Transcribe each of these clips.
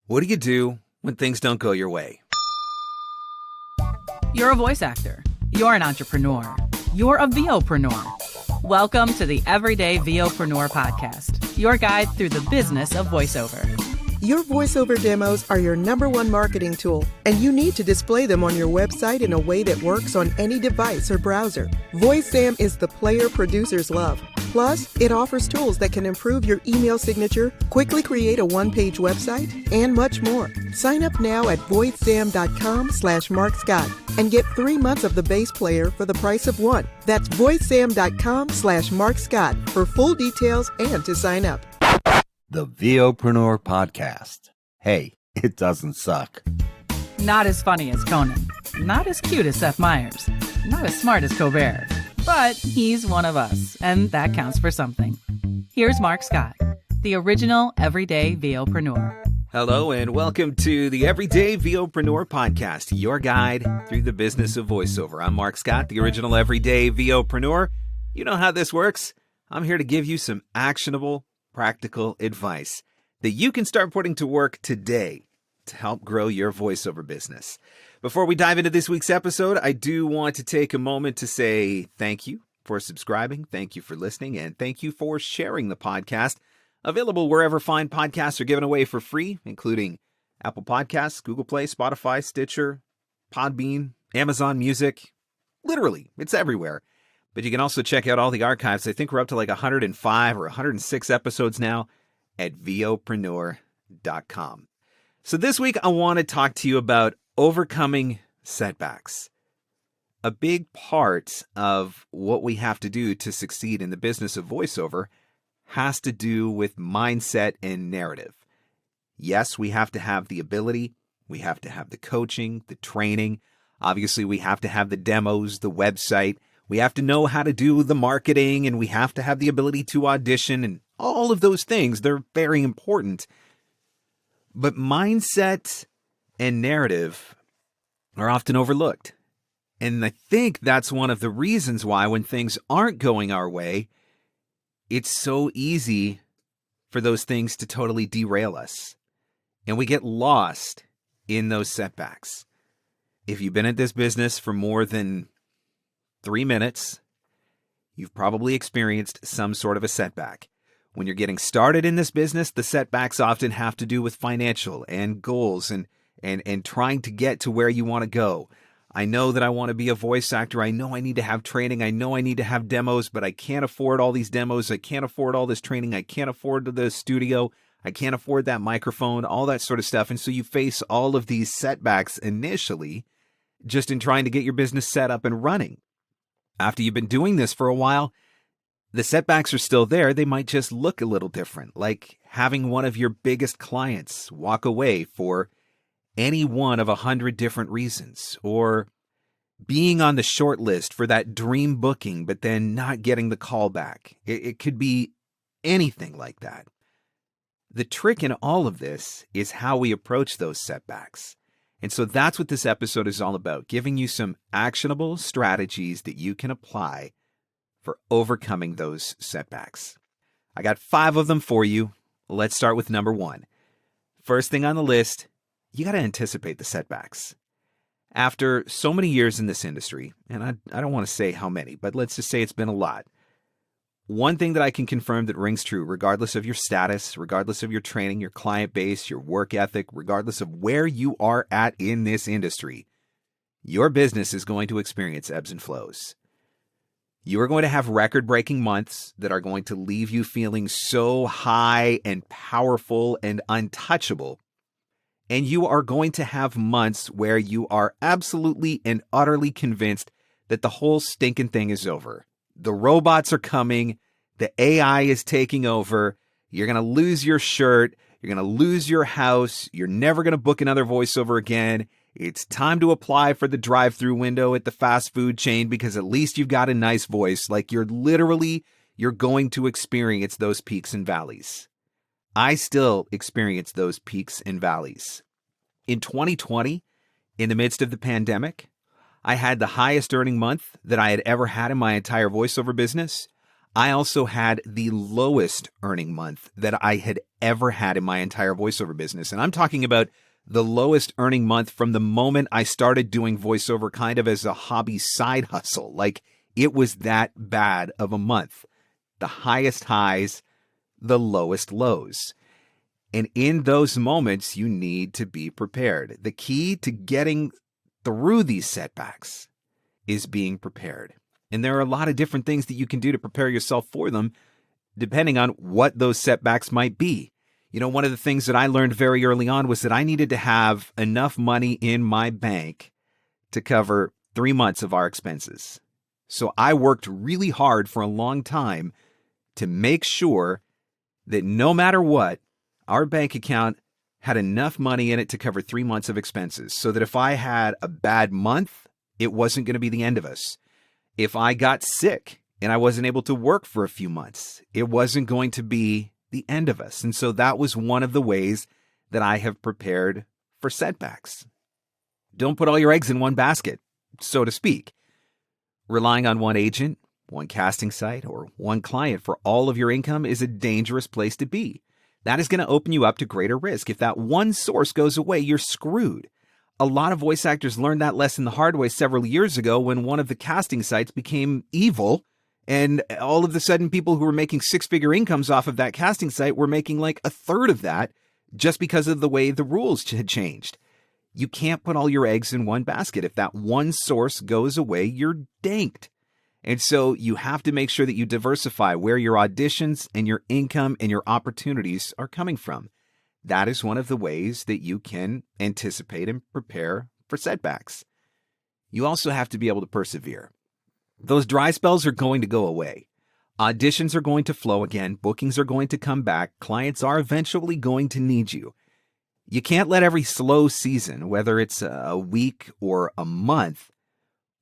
What do you do when things don't go your way? You're a voice actor. You're an entrepreneur. You're a VOPRENEUR. Welcome to the Everyday VOPRENEUR podcast, your guide through the business of voiceover. Your voiceover demos are your #1 marketing tool, and you need to display them on your website in a way that works on any device or browser. VoiceSam is the player producers love. Plus, it offers tools that can improve your email signature, quickly create a one-page website, and much more. Sign up now at voicesam.com/markscott and get 3 months of the base player for the price of one. That's voicesam.com/markscott for full details and to sign up. The VOPRENEUR podcast. Hey, it doesn't suck. Not as funny as Conan. Not as cute as Seth Meyers. Not as smart as Colbert. But he's one of us, and that counts for something. Here's Mark Scott, the original Everyday VOPRENEUR. Hello and welcome to the Everyday VOpreneur podcast, your guide through the business of voiceover. I'm Mark Scott, the original Everyday VOpreneur. You know how this works. I'm here to give you some actionable, practical advice that you can start putting to work today to help grow your voiceover business. Before we dive into this week's episode, I do want to take a moment to say thank you for subscribing, thank you for listening, and thank you for sharing the podcast. Available wherever fine podcasts are given away for free, including Apple Podcasts, Google Play, Spotify, Stitcher, Podbean, Amazon Music. Literally, it's everywhere. But you can also check out all the archives. I think we're up to like 105 or 106 episodes now at VOPRENEUR.com. So this week, I want to talk to you about overcoming setbacks. A big part of what we have to do to succeed in the business of voiceover has to do with mindset and narrative. Yes, we have to have the ability, we have to have the coaching, the training. Obviously, we have to have the demos, the website. We have to know how to do the marketing, and we have to have the ability to audition, and all of those things, they're very important. But mindset and narrative are often overlooked. And I think that's one of the reasons why when things aren't going our way, it's so easy for those things to totally derail us. And we get lost in those setbacks. If you've been at this business for more than 3 minutes, you've probably experienced some sort of a setback. When you're getting started in this business, the setbacks often have to do with financial and goals and trying to get to where you want to go. I know that I want to be a voice actor. I know I need to have training. I know I need to have demos, but I can't afford all these demos. I can't afford all this training. I can't afford the studio. I can't afford that microphone, all that sort of stuff. And so you face all of these setbacks initially just in trying to get your business set up and running. After you've been doing this for a while, the setbacks are still there. They might just look a little different, like having one of your biggest clients walk away for any one of 100 different reasons, or being on the short list for that dream booking, but then not getting the call back. It could be anything like that. The trick in all of this is how we approach those setbacks. And so that's what this episode is all about, giving you some actionable strategies that you can apply for overcoming those setbacks. I got 5 of them for you. Let's start with number 1. First thing on the list, you got to anticipate the setbacks. After so many years in this industry, and I don't want to say how many, but let's just say it's been a lot. One thing that I can confirm that rings true, regardless of your status, regardless of your training, your client base, your work ethic, regardless of where you are at in this industry, your business is going to experience ebbs and flows. You are going to have record-breaking months that are going to leave you feeling so high and powerful and untouchable. And you are going to have months where you are absolutely and utterly convinced that the whole stinking thing is over. The robots are coming. The AI is taking over. You're going to lose your shirt. You're going to lose your house. You're never going to book another voiceover again. It's time to apply for the drive-through window at the fast food chain because at least you've got a nice voice. Like you're going to experience those peaks and valleys. I still experience those peaks and valleys. In 2020, in the midst of the pandemic, I had the highest earning month that I had ever had in my entire voiceover business. I also had the lowest earning month that I had ever had in my entire voiceover business. And I'm talking about the lowest earning month from the moment I started doing voiceover kind of as a hobby side hustle. Like, it was that bad of a month. The highest highs, the lowest lows. And in those moments, you need to be prepared. The key to getting through these setbacks is being prepared. And there are a lot of different things that you can do to prepare yourself for them, depending on what those setbacks might be. One of the things that I learned very early on was that I needed to have enough money in my bank to cover 3 months of our expenses. So I worked really hard for a long time to make sure that no matter what, our bank account had enough money in it to cover 3 months of expenses, so that if I had a bad month, it wasn't going to be the end of us. If I got sick and I wasn't able to work for a few months, it wasn't going to be the end of us. And so that was one of the ways that I have prepared for setbacks. Don't put all your eggs in one basket, so to speak. Relying on one agent, one casting site, or one client for all of your income is a dangerous place to be. That is going to open you up to greater risk. If that one source goes away, you're screwed. A lot of voice actors learned that lesson the hard way several years ago when one of the casting sites became evil, and all of a sudden people who were making six-figure incomes off of that casting site were making like a third of that just because of the way the rules had changed. You can't put all your eggs in one basket. If that one source goes away, you're danked. And so you have to make sure that you diversify where your auditions and your income and your opportunities are coming from. That is one of the ways that you can anticipate and prepare for setbacks. You also have to be able to persevere. Those dry spells are going to go away. Auditions are going to flow again. Bookings are going to come back. Clients are eventually going to need you. You can't let every slow season, whether it's a week or a month,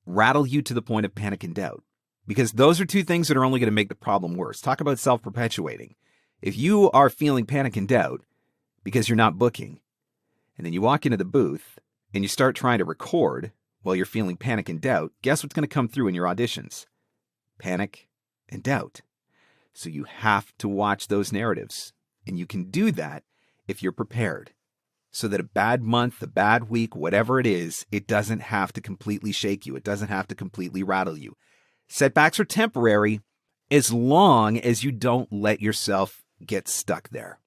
rattle you to the point of panic and doubt. Because those are two things that are only going to make the problem worse. Talk about self-perpetuating. If you are feeling panic and doubt because you're not booking, and then you walk into the booth and you start trying to record while you're feeling panic and doubt, guess what's going to come through in your auditions? Panic and doubt. So you have to watch those narratives. And you can do that if you're prepared. So that a bad month, a bad week, whatever it is, it doesn't have to completely shake you. It doesn't have to completely rattle you. Setbacks are temporary as long as you don't let yourself get stuck there.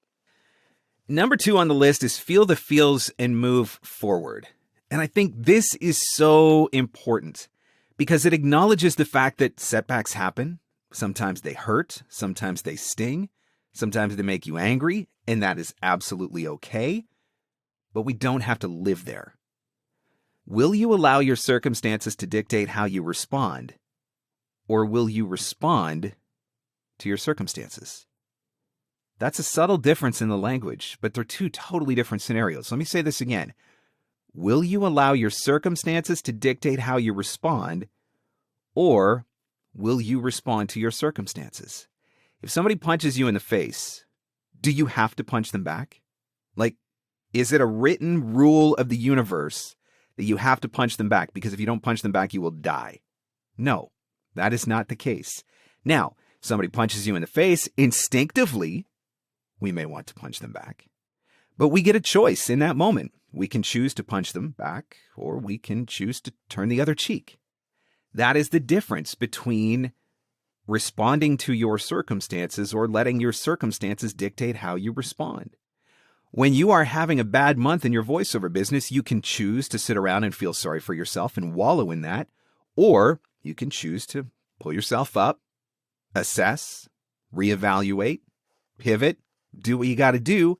Number 2 on the list is feel the feels and move forward. And I think this is so important because it acknowledges the fact that setbacks happen. Sometimes they hurt, sometimes they sting, sometimes they make you angry, and that is absolutely okay. But we don't have to live there. Will you allow your circumstances to dictate how you respond? Or will you respond to your circumstances? That's a subtle difference in the language, but they're two totally different scenarios. Let me say this again. Will you allow your circumstances to dictate how you respond? Or will you respond to your circumstances? If somebody punches you in the face, do you have to punch them back? Like, is it a written rule of the universe that you have to punch them back? Because if you don't punch them back, you will die. No, that is not the case. Now, somebody punches you in the face, instinctively, we may want to punch them back. But we get a choice in that moment. We can choose to punch them back, or we can choose to turn the other cheek. That is the difference between responding to your circumstances or letting your circumstances dictate how you respond. When you are having a bad month in your voiceover business, you can choose to sit around and feel sorry for yourself and wallow in that, or you can choose to pull yourself up, assess, reevaluate, pivot, do what you got to do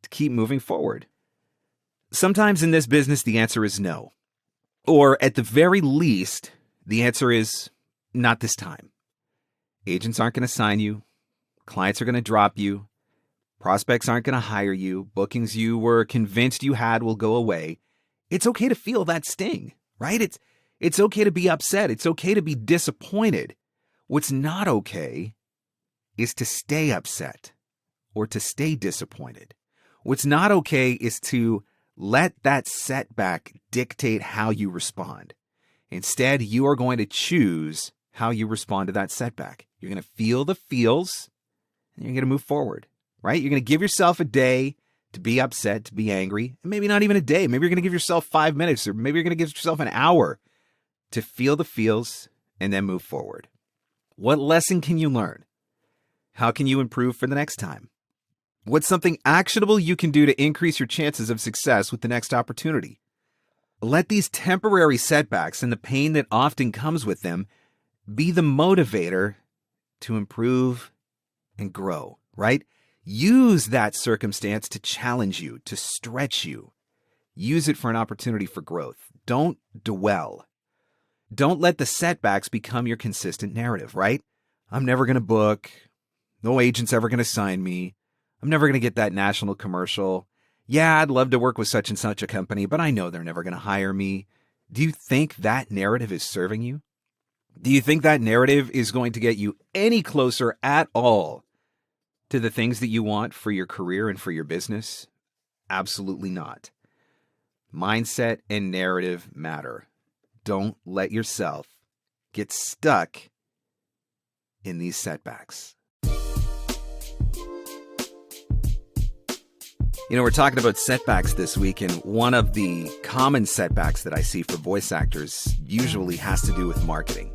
to keep moving forward. Sometimes in this business, the answer is no. Or at the very least, the answer is not this time. Agents aren't going to sign you. Clients are going to drop you. Prospects aren't going to hire you. Bookings you were convinced you had will go away. It's okay to feel that sting, right? It's okay to be upset. It's okay to be disappointed. What's not okay is to stay upset or to stay disappointed. What's not okay is to let that setback dictate how you respond. Instead, you are going to choose how you respond to that setback. You're going to feel the feels, and you're going to move forward, right? You're going to give yourself a day to be upset, to be angry, and maybe not even a day. Maybe you're going to give yourself 5 minutes, or maybe you're going to give yourself an hour to feel the feels and then move forward. What lesson can you learn? How can you improve for the next time? What's something actionable you can do to increase your chances of success with the next opportunity? Let these temporary setbacks and the pain that often comes with them be the motivator to improve and grow, right? Use that circumstance to challenge you, to stretch you. Use it for an opportunity for growth. Don't dwell. Don't let the setbacks become your consistent narrative, right? I'm never going to book. No agent's ever going to sign me. I'm never going to get that national commercial. Yeah, I'd love to work with such and such a company, but I know they're never going to hire me. Do you think that narrative is serving you? Do you think that narrative is going to get you any closer at all to the things that you want for your career and for your business? Absolutely not. Mindset and narrative matter. Don't let yourself get stuck in these setbacks. You know, we're talking about setbacks this week, and one of the common setbacks that I see for voice actors usually has to do with marketing.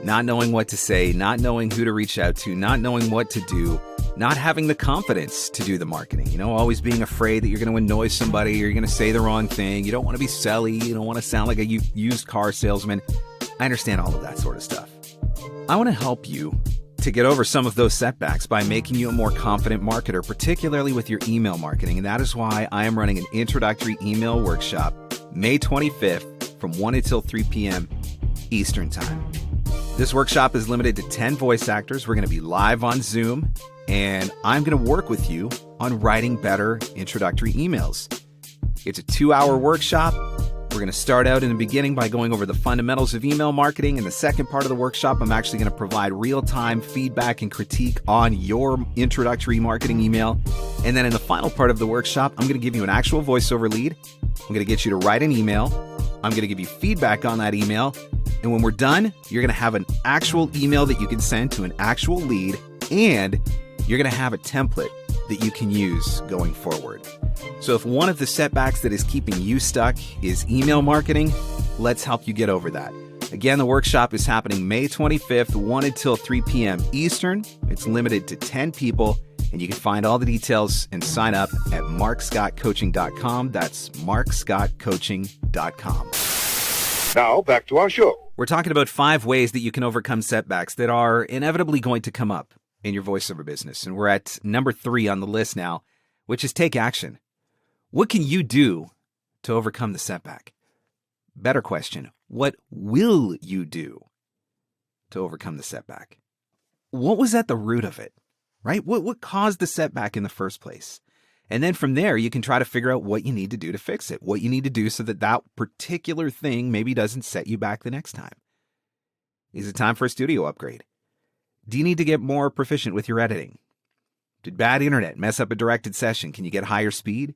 Not knowing what to say, not knowing who to reach out to, not knowing what to do, not having the confidence to do the marketing. You know, always being afraid that you're going to annoy somebody, or you're going to say the wrong thing. You don't want to be selly. You don't want to sound like a used car salesman. I understand all of that sort of stuff. I want to help you to get over some of those setbacks by making you a more confident marketer, particularly with your email marketing. And that is why I am running an introductory email workshop May 25th from 1 until 3 p.m. Eastern Time. This workshop is limited to 10 voice actors. We're going to be live on Zoom, and I'm going to work with you on writing better introductory emails. It's a 2-hour workshop. We're going to start out in the beginning by going over the fundamentals of email marketing. In the second part of the workshop, I'm actually going to provide real-time feedback and critique on your introductory marketing email. And then in the final part of the workshop, I'm going to give you an actual voiceover lead. I'm going to get you to write an email. I'm going to give you feedback on that email. And when we're done, you're going to have an actual email that you can send to an actual lead, and you're going to have a template that you can use going forward. So if one of the setbacks that is keeping you stuck is email marketing, let's help you get over that. Again, the workshop is happening May 25th, 1 until 3 p.m. Eastern. It's limited to 10 people, and you can find all the details and sign up at markscottcoaching.com. That's markscottcoaching.com. Now, back to our show. We're talking about 5 ways that you can overcome setbacks that are inevitably going to come up in your voiceover business. And we're at number 3 on the list now, which is take action. What can you do to overcome the setback? Better question, what will you do to overcome the setback? What was at the root of it, right? What caused the setback in the first place? And then from there, you can try to figure out what you need to do to fix it, what you need to do so that that particular thing maybe doesn't set you back the next time. Is it time for a studio upgrade? Do you need to get more proficient with your editing? Did bad internet mess up a directed session? Can you get higher speed?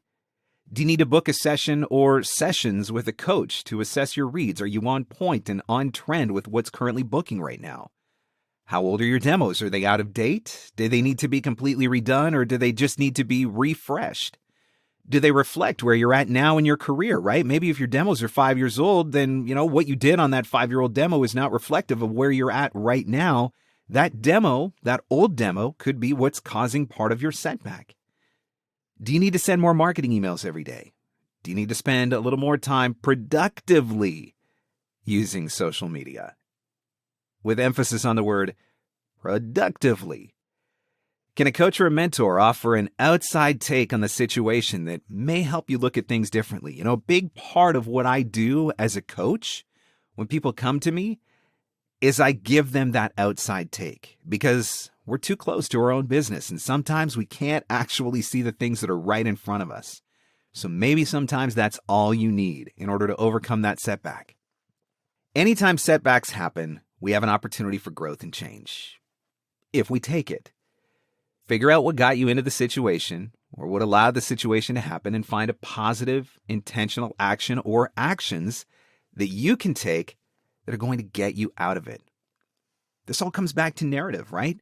Do you need to book a session or sessions with a coach to assess your reads? Are you on point and on trend with what's currently booking right now? How old are your demos? Are they out of date? Do they need to be completely redone, or do they just need to be refreshed? Do they reflect where you're at now in your career, right? Maybe if your demos are 5 years old, then, what you did on that 5-year-old demo is not reflective of where you're at right now. That demo, that old demo, could be what's causing part of your setback. Do you need to send more marketing emails every day? Do you need to spend a little more time productively using social media? With emphasis on the word productively. Can a coach or a mentor offer an outside take on the situation that may help you look at things differently? A big part of what I do as a coach when people come to me is I give them that outside take, because we're too close to our own business, and sometimes we can't actually see the things that are right in front of us. So maybe sometimes that's all you need in order to overcome that setback. Anytime setbacks happen, we have an opportunity for growth and change. If we take it, figure out what got you into the situation or what allowed the situation to happen, and find a positive, intentional action or actions that you can take that are going to get you out of it. This all comes back to narrative, right?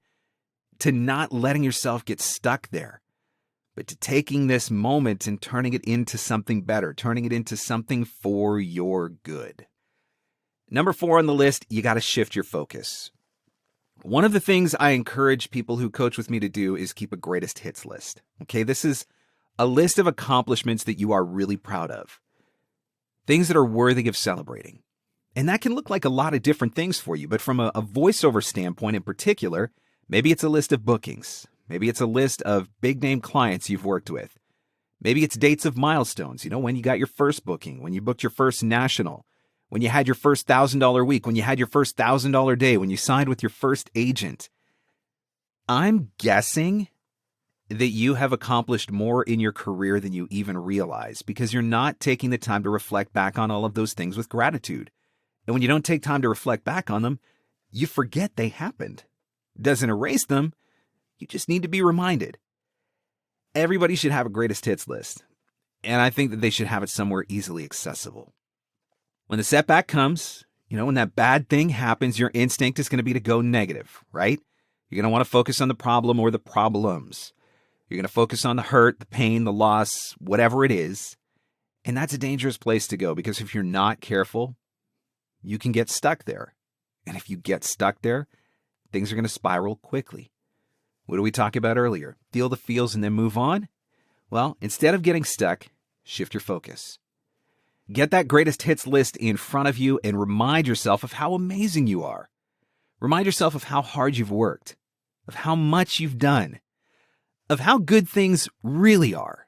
To not letting yourself get stuck there, but to taking this moment and turning it into something better, turning it into something for your good. Number 4 on the list, you got to shift your focus. One of the things I encourage people who coach with me to do is keep a greatest hits list. Okay, this is a list of accomplishments that you are really proud of, things that are worthy of celebrating. And that can look like a lot of different things for you, but from a voiceover standpoint in particular, maybe it's a list of bookings. Maybe it's a list of big name clients you've worked with. Maybe it's dates of milestones, when you got your first booking, when you booked your first national, when you had your first $1,000 week, when you had your first $1,000 day, when you signed with your first agent. I'm guessing that you have accomplished more in your career than you even realize because you're not taking the time to reflect back on all of those things with gratitude. And when you don't take time to reflect back on them, you forget they happened. Doesn't erase them. You just need to be reminded. Everybody should have a greatest hits list. And I think that they should have it somewhere easily accessible. When the setback comes, when that bad thing happens, your instinct is going to be to go negative, right? You're going to want to focus on the problem or the problems. You're going to focus on the hurt, the pain, the loss, whatever it is. And that's a dangerous place to go because if you're not careful, you can get stuck there. And if you get stuck there, things are going to spiral quickly. What did we talk about earlier? Feel the feels and then move on? Well, instead of getting stuck, shift your focus. Get that greatest hits list in front of you and remind yourself of how amazing you are. Remind yourself of how hard you've worked, of how much you've done, of how good things really are.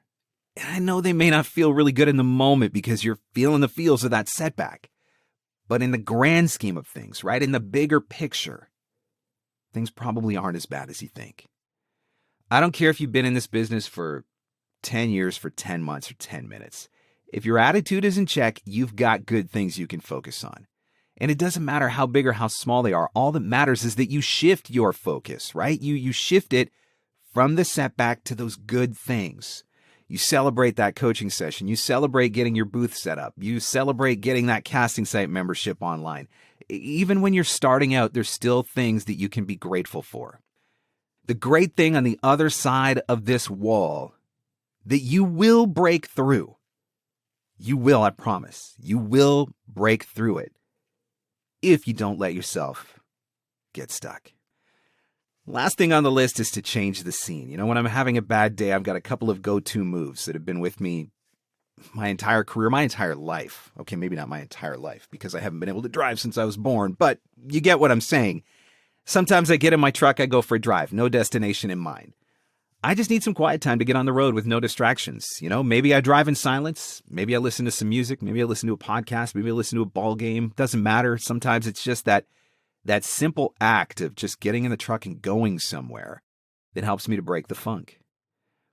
And I know they may not feel really good in the moment because you're feeling the feels of that setback. But in the grand scheme of things, right, in the bigger picture, things probably aren't as bad as you think. I don't care if you've been in this business for 10 years, for 10 months, or 10 minutes. If your attitude is in check, you've got good things you can focus on. And it doesn't matter how big or how small they are. All that matters is that you shift your focus, right? You shift it from the setback to those good things. You celebrate that coaching session. You celebrate getting your booth set up. You celebrate getting that casting site membership online. Even when you're starting out, there's still things that you can be grateful for. The great thing on the other side of this wall that you will break through. You will, I promise. You will break through it if you don't let yourself get stuck. Last thing on the list is to change the scene. When I'm having a bad day, I've got a couple of go-to moves that have been with me my entire career, my entire life. Okay, maybe not my entire life because I haven't been able to drive since I was born, but you get what I'm saying. Sometimes I get in my truck, I go for a drive, no destination in mind. I just need some quiet time to get on the road with no distractions. Maybe I drive in silence. Maybe I listen to some music. Maybe I listen to a podcast. Maybe I listen to a ball game. Doesn't matter. Sometimes it's just that simple act of just getting in the truck and going somewhere that helps me to break the funk.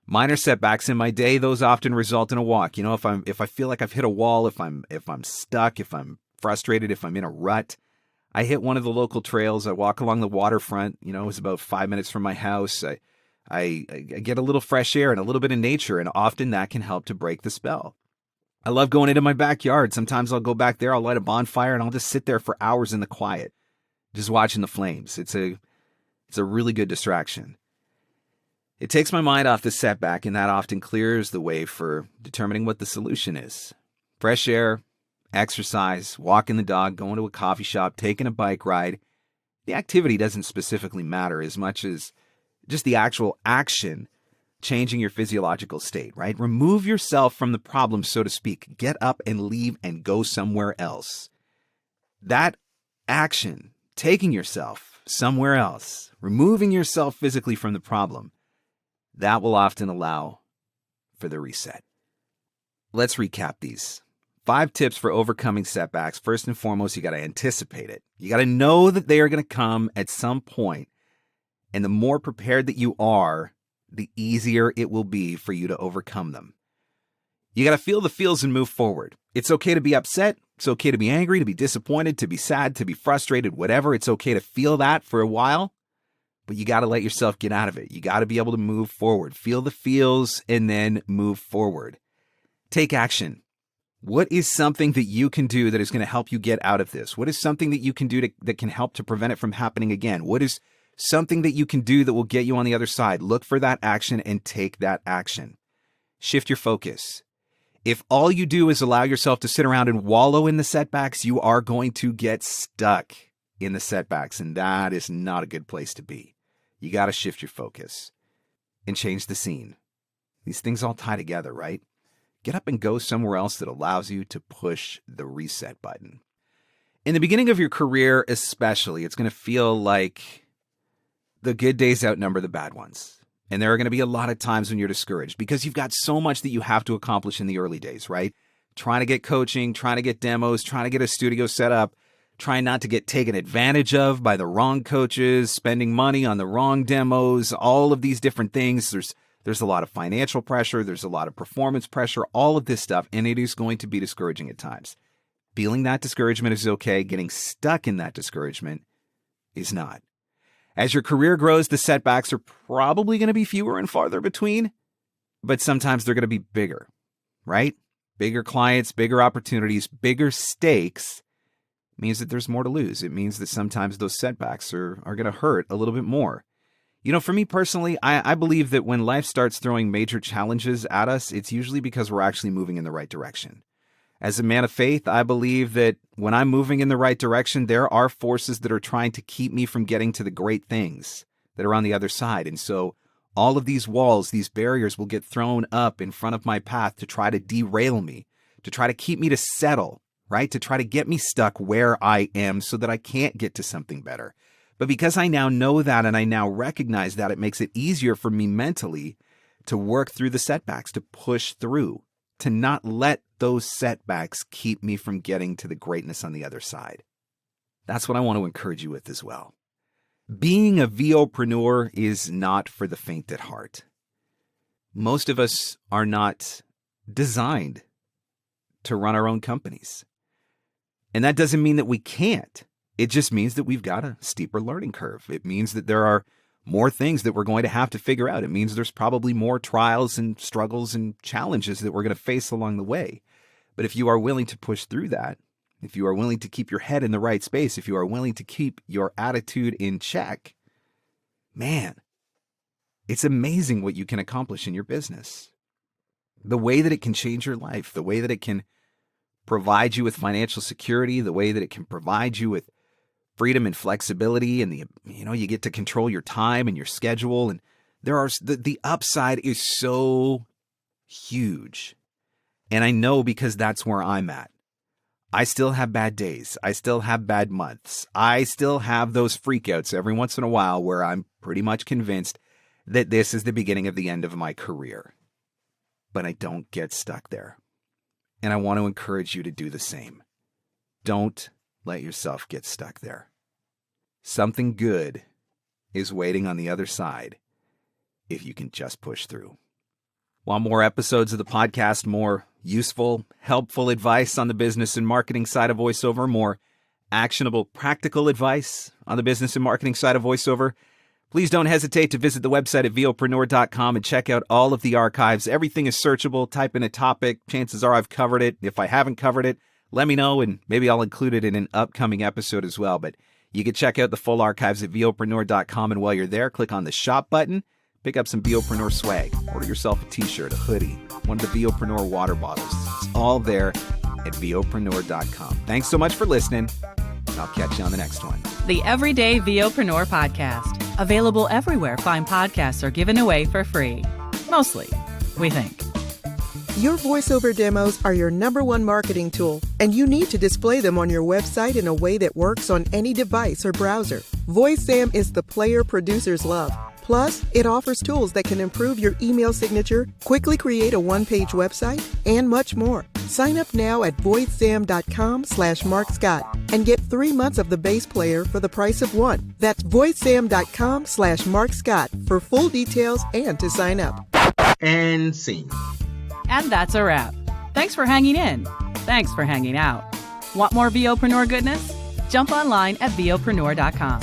Minor setbacks in my day, those often result in a walk. If I feel like I've hit a wall, if I'm stuck, if I'm frustrated, if I'm in a rut, I hit one of the local trails. I walk along the waterfront. It's about 5 minutes from my house. I get a little fresh air and a little bit of nature, and often that can help to break the spell. I love going into my backyard. Sometimes I'll go back there, I'll light a bonfire, and I'll just sit there for hours in the quiet, just watching the flames. It's a really good distraction. It takes my mind off the setback, and that often clears the way for determining what the solution is. Fresh air, exercise, walking the dog, going to a coffee shop, taking a bike ride. The activity doesn't specifically matter as much as just the actual action changing your physiological state, right? Remove yourself from the problem, so to speak. Get up and leave and go somewhere else. That action, taking yourself somewhere else, removing yourself physically from the problem, that will often allow for the reset. Let's recap these. 5 tips for overcoming setbacks. First and foremost, you got to anticipate it. You got to know that they are going to come at some point. And the more prepared that you are, the easier it will be for you to overcome them. You got to feel the feels and move forward. It's okay to be upset. It's okay to be angry, to be disappointed, to be sad, to be frustrated, whatever. It's okay to feel that for a while, but you got to let yourself get out of it. You got to be able to move forward. Feel the feels and then move forward. Take action. What is something that you can do that is going to help you get out of this? What is something that you can do that can help to prevent it from happening again? What is something that you can do that will get you on the other side? Look for that action and take that action. Shift your focus. If all you do is allow yourself to sit around and wallow in the setbacks, you are going to get stuck in the setbacks, and that is not a good place to be. You got to shift your focus and change the scene. These things all tie together, right? Get up and go somewhere else that allows you to push the reset button. In the beginning of your career especially, it's going to feel like the good days outnumber the bad ones. And there are going to be a lot of times when you're discouraged because you've got so much that you have to accomplish in the early days, right? Trying to get coaching, trying to get demos, trying to get a studio set up, trying not to get taken advantage of by the wrong coaches, spending money on the wrong demos, all of these different things. There's a lot of financial pressure. There's a lot of performance pressure, all of this stuff, and it is going to be discouraging at times. Feeling that discouragement is okay. Getting stuck in that discouragement is not. As your career grows, the setbacks are probably going to be fewer and farther between, but sometimes they're going to be bigger, right? Bigger clients, bigger opportunities, bigger stakes means that there's more to lose. It means that sometimes those setbacks are going to hurt a little bit more. You know, for me personally, I believe that when life starts throwing major challenges at us, it's usually because we're actually moving in the right direction. As a man of faith, I believe that when I'm moving in the right direction, there are forces that are trying to keep me from getting to the great things that are on the other side. And so all of these walls, these barriers will get thrown up in front of my path to try to derail me, to try to keep me to settle, right? To try to get me stuck where I am so that I can't get to something better. But because I now know that and I now recognize that, it makes it easier for me mentally to work through the setbacks, to push through, to not let those setbacks keep me from getting to the greatness on the other side. That's what I want to encourage you with as well. Being a VOPRENEUR is not for the faint at heart. Most of us are not designed to run our own companies. And that doesn't mean that we can't. It just means that we've got a steeper learning curve. It means that there are more things that we're going to have to figure out. It means there's probably more trials and struggles and challenges that we're going to face along the way. But if you are willing to push through that, if you are willing to keep your head in the right space, if you are willing to keep your attitude in check, man, it's amazing what you can accomplish in your business. The way that it can change your life, the way that it can provide you with financial security, the way that it can provide you with freedom and flexibility, and you get to control your time and your schedule. And the upside is so huge. And I know because that's where I'm at. I still have bad days. I still have bad months. I still have those freakouts every once in a while where I'm pretty much convinced that this is the beginning of the end of my career. But I don't get stuck there. And I want to encourage you to do the same. Don't let yourself get stuck there. Something good is waiting on the other side if you can just push through. Want more episodes of the podcast, more useful, helpful advice on the business and marketing side of voiceover, more actionable, practical advice on the business and marketing side of voiceover? Please don't hesitate to visit the website at VOPRENEUR.com and check out all of the archives. Everything is searchable. Type in a topic. Chances are I've covered it. If I haven't covered it, let me know, and maybe I'll include it in an upcoming episode as well. But you can check out the full archives at VOPRENEUR.com, and while you're there, click on the shop button, pick up some VOPRENEUR swag. Order yourself a t-shirt, a hoodie, one of the VOPRENEUR water bottles. It's all there at VOPRENEUR.com. Thanks so much for listening, and I'll catch you on the next one. The Everyday VOpreneur Podcast. Available everywhere fine podcasts are given away for free. Mostly, we think. Your voiceover demos are your #1 marketing tool, and you need to display them on your website in a way that works on any device or browser. VoiceSam is the player producers love. Plus, it offers tools that can improve your email signature, quickly create a one-page website, and much more. Sign up now at voicesam.com/MarkScott and get 3 months of the base player for the price of one. That's voicesam.com/MarkScott for full details and to sign up. And scene. And that's a wrap. Thanks for hanging in. Thanks for hanging out. Want more VOpreneur goodness? Jump online at VOpreneur.com.